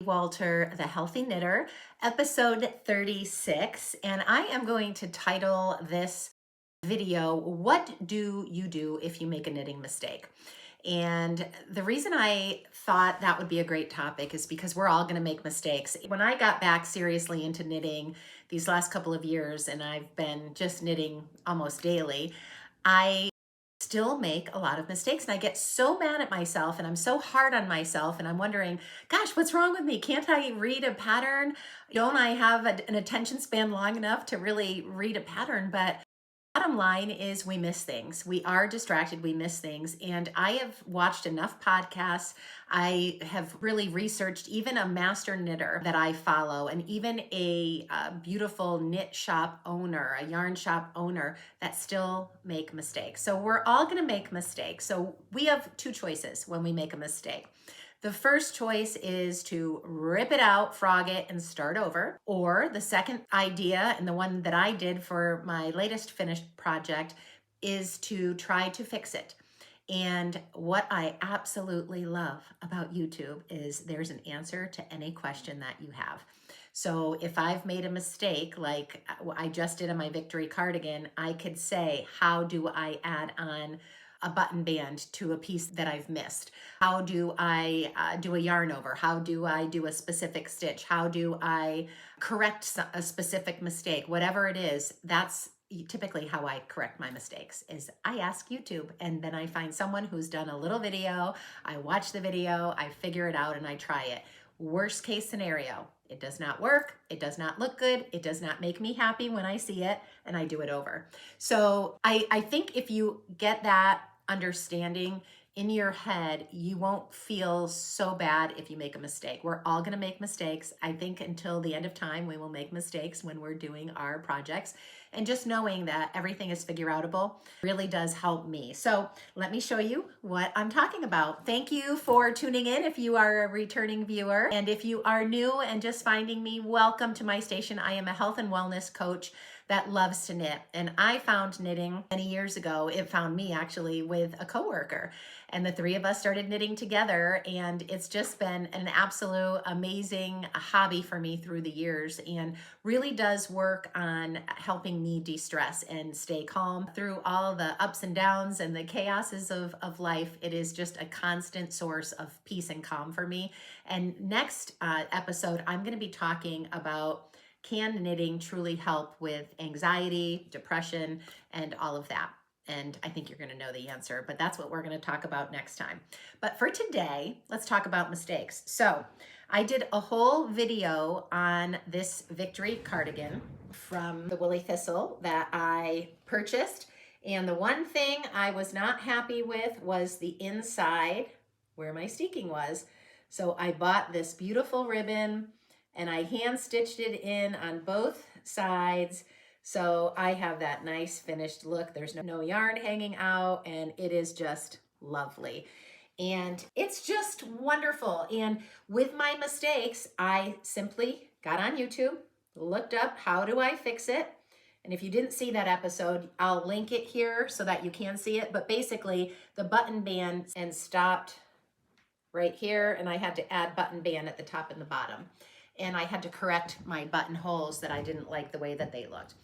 Walter, the Healthy Knitter, episode 36, and I am going to title this video, What Do You Do If You Make a Knitting Mistake? And the reason I thought that would be a great topic is because we're all going to make mistakes. When I got back seriously into knitting these last couple of years, and I've been just knitting almost daily, I still make a lot of mistakes and I get so mad at myself and I'm so hard on myself and I'm wondering, gosh, what's wrong with me? Can't I read a pattern? Don't I have an attention span long enough to really read a pattern? But bottom line is we miss things. We are distracted, we miss things. And I have watched enough podcasts. I have really researched even a master knitter that I follow and even a beautiful knit shop owner, a yarn shop owner that still make mistakes. So we're all going to make mistakes. So we have two choices when we make a mistake. The first choice is to rip it out, frog it, and start over. Or the second idea, and the one that I did for my latest finished project, is to try to fix it. And what I absolutely love about YouTube is there's an answer to any question that you have. So if I've made a mistake, like I just did on my Victory cardigan, I could say, how do I add on a button band to a piece that I've missed? How do I do a yarn over? How do I do a specific stitch? How do I correct a specific mistake? Whatever it is, that's typically how I correct my mistakes is I ask YouTube and then I find someone who's done a little video. I watch the video, I figure it out and I try it. Worst case scenario, it does not work, it does not look good, it does not make me happy when I see it, and I do it over. So I think if you get that understanding in your head, you won't feel so bad if you make a mistake. We're all going to make mistakes. I think until the end of time, we will make mistakes when we're doing our projects. And just knowing that everything is figure outable really does help me. So let me show you what I'm talking about. Thank you for tuning in if you are a returning viewer. And if you are new and just finding me, welcome to my station. I am a health and wellness coach that loves to knit. And I found knitting many years ago. It found me actually with a coworker. And the three of us started knitting together. And it's just been an absolute amazing hobby for me through the years and really does work on helping me de-stress and stay calm through all the ups and downs and the chaoses of life. It is just a constant source of peace and calm for me. And next episode, I'm going to be talking about, can knitting truly help with anxiety, depression, and all of that? And I think you're going to know the answer, but that's what we're going to talk about next time. But for today, let's talk about mistakes. So I did a whole video on this Victory cardigan from the Woolly Thistle that I purchased. And the one thing I was not happy with was the inside where my steeking was. So I bought this beautiful ribbon and I hand stitched it in on both sides. So I have that nice finished look. There's no yarn hanging out and it is just lovely. And it's just wonderful. And with my mistakes, I simply got on YouTube, looked up how do I fix it. And if you didn't see that episode, I'll link it here so that you can see it. But basically the button band and stopped right here. And I had to add button band at the top and the bottom. And I had to correct my buttonholes that I didn't like the way that they looked.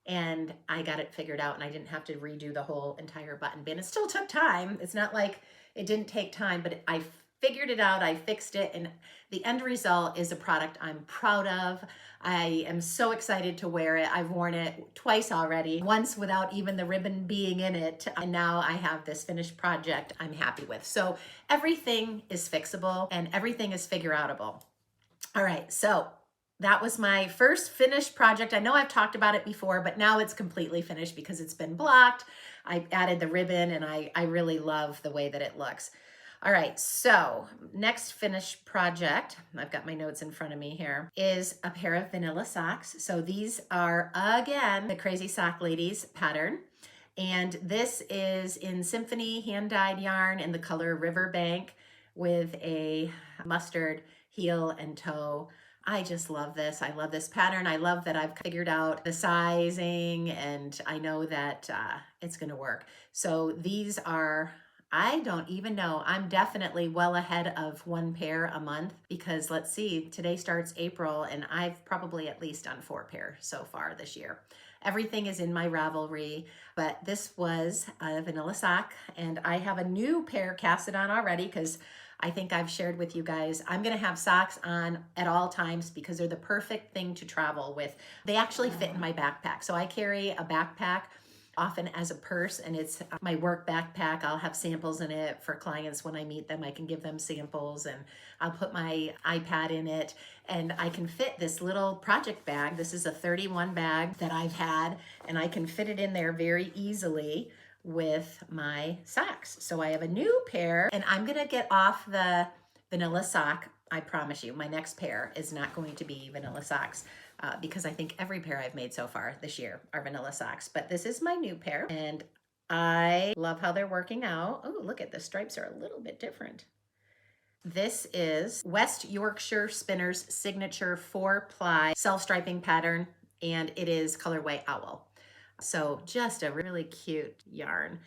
And I got it figured out and I didn't have to redo the whole entire button band. It still took time. It's not like it didn't take time, but I figured it out, I fixed it, and the end result is a product I'm proud of. I am so excited to wear it. I've worn it twice already, once without even the ribbon being in it, and now I have this finished project I'm happy with. So everything is fixable and everything is figure outable. All right, so that was my first finished project. I know I've talked about it before, but now it's completely finished because it's been blocked. I added the ribbon and I really love the way that it looks. All right, so next finished project, I've got my notes in front of me here, is a pair of vanilla socks. So these are, again, the Crazy Sock Ladies pattern. And this is in Symfonie hand-dyed yarn in the color Riverbank with a mustard heel and toe. I just love this. I love this pattern. I love that I've figured out the sizing and I know that it's going to work. So these are I don't even know. I'm definitely well ahead of one pair a month because let's see, today starts April and I've probably at least done 4 pairs so far this year. Everything is in my Ravelry, but this was a vanilla sock and I have a new pair casted on already because I think I've shared with you guys, I'm gonna have socks on at all times because they're the perfect thing to travel with. They actually fit in my backpack. So I carry a backpack often as a purse, and it's my work backpack. I'll have samples in it for clients when I meet them. I can give them samples and I'll put my iPad in it and I can fit this little project bag. This is a 31 bag that I've had and I can fit it in there very easily with my socks. So I have a new pair and I'm gonna get off the vanilla sock. I promise you, my next pair is not going to be vanilla socks. Because I think every pair I've made so far this year are vanilla socks. But this is my new pair and I love how they're working out. Oh, look at the stripes are a little bit different. This is West Yorkshire Spinners Signature 4-ply self-striping pattern and it is Colorway Owl. So just a really cute yarn.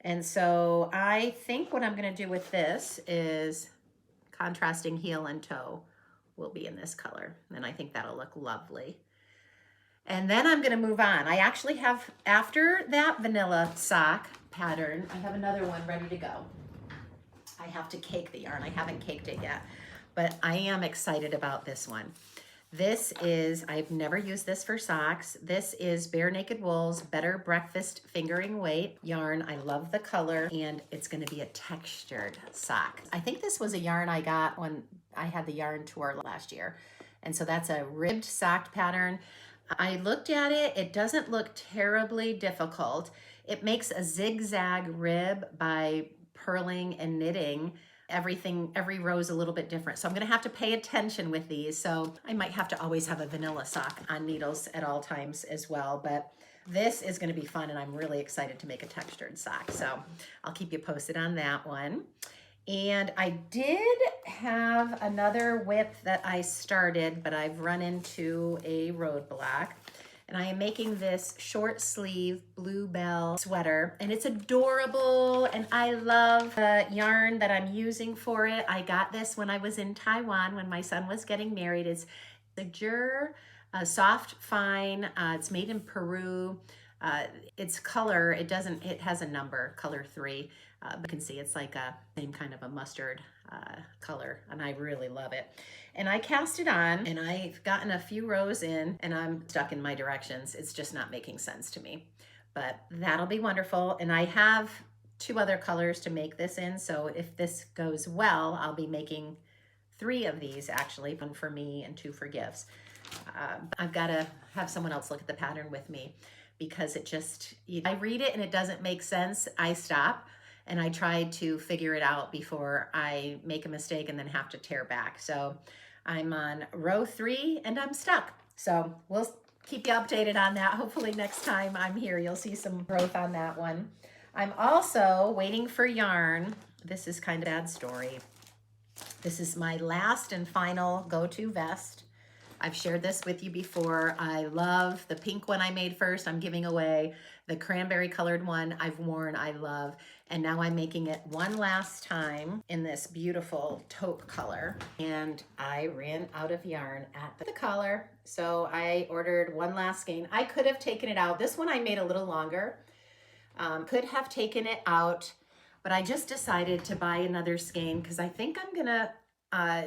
And so I think what I'm gonna do with this is contrasting heel and toe will be in this color. And I think that'll look lovely. And then I'm gonna move on. I actually have, after that vanilla sock pattern, I have another one ready to go. I have to cake the yarn. I haven't caked it yet, but I am excited about this one. This is, I've never used this for socks. This is Bare Naked Wool's Better Breakfast Fingering Weight yarn. I love the color and it's gonna be a textured sock. I think this was a yarn I got when I had the yarn tour last year. And so that's a ribbed sock pattern. I looked at it, it doesn't look terribly difficult. It makes a zigzag rib by purling and knitting. Everything, every row is a little bit different. So I'm gonna have to pay attention with these. So I might have to always have a vanilla sock on needles at all times as well. But this is gonna be fun and I'm really excited to make a textured sock. So I'll keep you posted on that one. And I did have another whip that I started, but I've run into a roadblock. And I am making this short sleeve Bluebell sweater and it's adorable and I love the yarn that I'm using for it. I got this when I was in Taiwan when my son was getting married. It's Isager, soft fine. It's made in Peru. Its color, it has a number, color 3. But you can see it's like a same kind of a mustard color and I really love it. And I cast it on and I've gotten a few rows in and I'm stuck in my directions. It's just not making sense to me, but that'll be wonderful. And I have 2 other colors to make this in. So if this goes well, I'll be making 3 of these actually, 1 for me and 2 for gifts. I've got to have someone else look at the pattern with me because it just, I read it and it doesn't make sense. I stop and I try to figure it out before I make a mistake and then have to tear back. So I'm on row 3 and I'm stuck. So we'll keep you updated on that. Hopefully next time I'm here, you'll see some growth on that one. I'm also waiting for yarn. This is kind of a sad story. This is my last and final go-to vest. I've shared this with you before. I love the pink one I made first. I'm giving away the cranberry colored one I've worn, I love. And now I'm making it one last time in this beautiful taupe color. And I ran out of yarn at the collar. So I ordered one last skein. I could have taken it out. This one I made a little longer. Could have taken it out, but I just decided to buy another skein because I think I'm gonna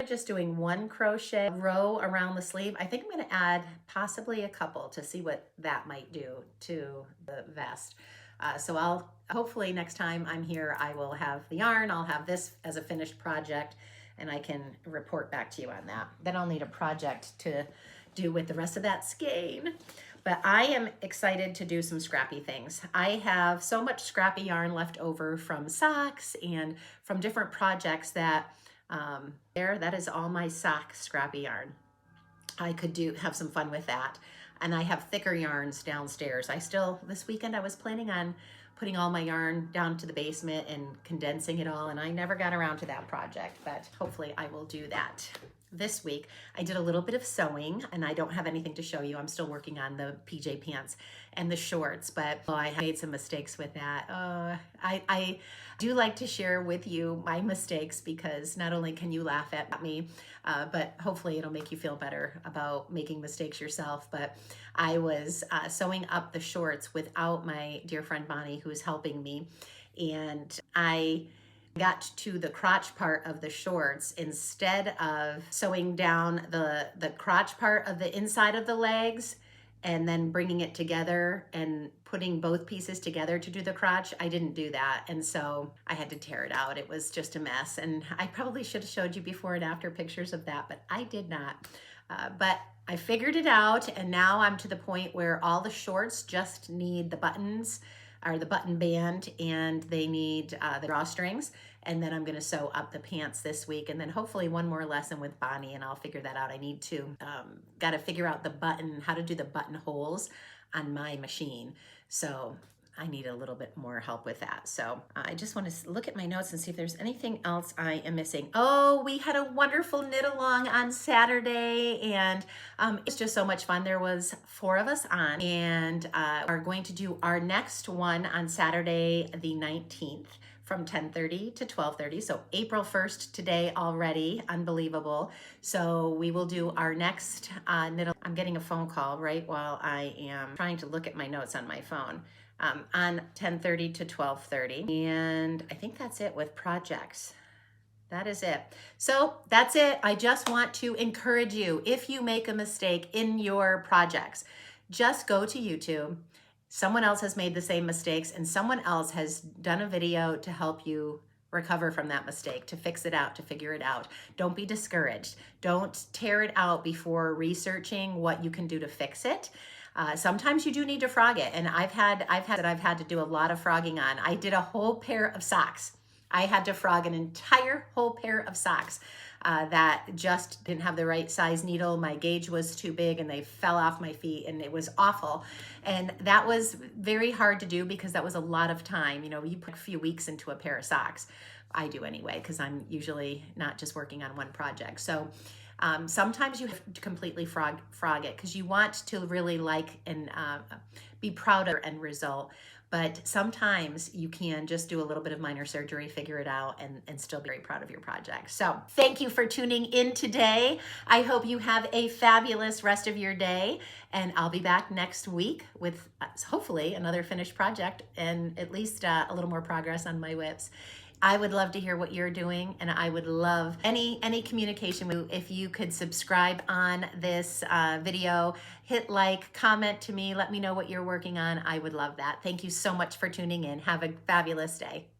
just doing 1 crochet row around the sleeve. I think I'm going to add possibly a couple to see what that might do to the vest. So I'll hopefully next time I'm here, I will have the yarn. I'll have this as a finished project and I can report back to you on that. Then I'll need a project to do with the rest of that skein. But I am excited to do some scrappy things. I have so much scrappy yarn left over from socks and from different projects that that is all my sock scrappy yarn. I could have some fun with that. And I have thicker yarns downstairs. This weekend I was planning on putting all my yarn down to the basement and condensing it all, and I never got around to that project, but hopefully I will do that This week, I did a little bit of sewing, and I don't have anything to show you. I'm still working on the PJ pants and the shorts, but I made some mistakes with that. I do like to share with you my mistakes, because not only can you laugh at me, but hopefully it'll make you feel better about making mistakes yourself. But I was sewing up the shorts without my dear friend Bonnie, who's helping me, and I got to the crotch part of the shorts. Instead of sewing down the crotch part of the inside of the legs and then bringing it together and putting both pieces together to do the crotch, I didn't do that. And so I had to tear it out. It was just a mess. And I probably should have showed you before and after pictures of that, but I did not. But I figured it out, and now I'm to the point where all the shorts just need the buttons, or the button band, and they need the drawstrings. And then I'm gonna sew up the pants this week, and then hopefully one more lesson with Bonnie, and I'll figure that out. I need to, gotta figure out the button, how to do the buttonholes on my machine. So I need a little bit more help with that. So I just want to look at my notes and see if there's anything else I am missing. Oh, we had a wonderful knit along on Saturday, and it's just so much fun. There was 4 of us on, and are going to do our next one on Saturday the 19th from 10:30 to 12:30. So April 1st today already, unbelievable. So we will do our next knit. I'm getting a phone call right while I am trying to look at my notes on my phone. On 10:30 to 12:30. And I think that's it with projects. That is it. So that's it. I just want to encourage you, if you make a mistake in your projects, just go to YouTube. Someone else has made the same mistakes, and someone else has done a video to help you recover from that mistake, to fix it out, to figure it out. Don't be discouraged. Don't tear it out before researching what you can do to fix it. Sometimes you do need to frog it, and I've had to do a lot of frogging on. I did a whole pair of socks. I had to frog an entire whole pair of socks that just didn't have the right size needle. My gauge was too big, and they fell off my feet, and it was awful. And that was very hard to do, because that was a lot of time. You know, you put a few weeks into a pair of socks. I do anyway, because I'm usually not just working on one project. So sometimes you have to completely frog it, because you want to really like and be proud of the end result. But sometimes you can just do a little bit of minor surgery, figure it out, and still be very proud of your project. So thank you for tuning in today. I hope you have a fabulous rest of your day, and I'll be back next week with hopefully another finished project, and at least a little more progress on my whips. I would love to hear what you're doing, and I would love any communication with you. If you could subscribe on this video, hit like, comment to me, let me know what you're working on. I would love that. Thank you so much for tuning in. Have a fabulous day.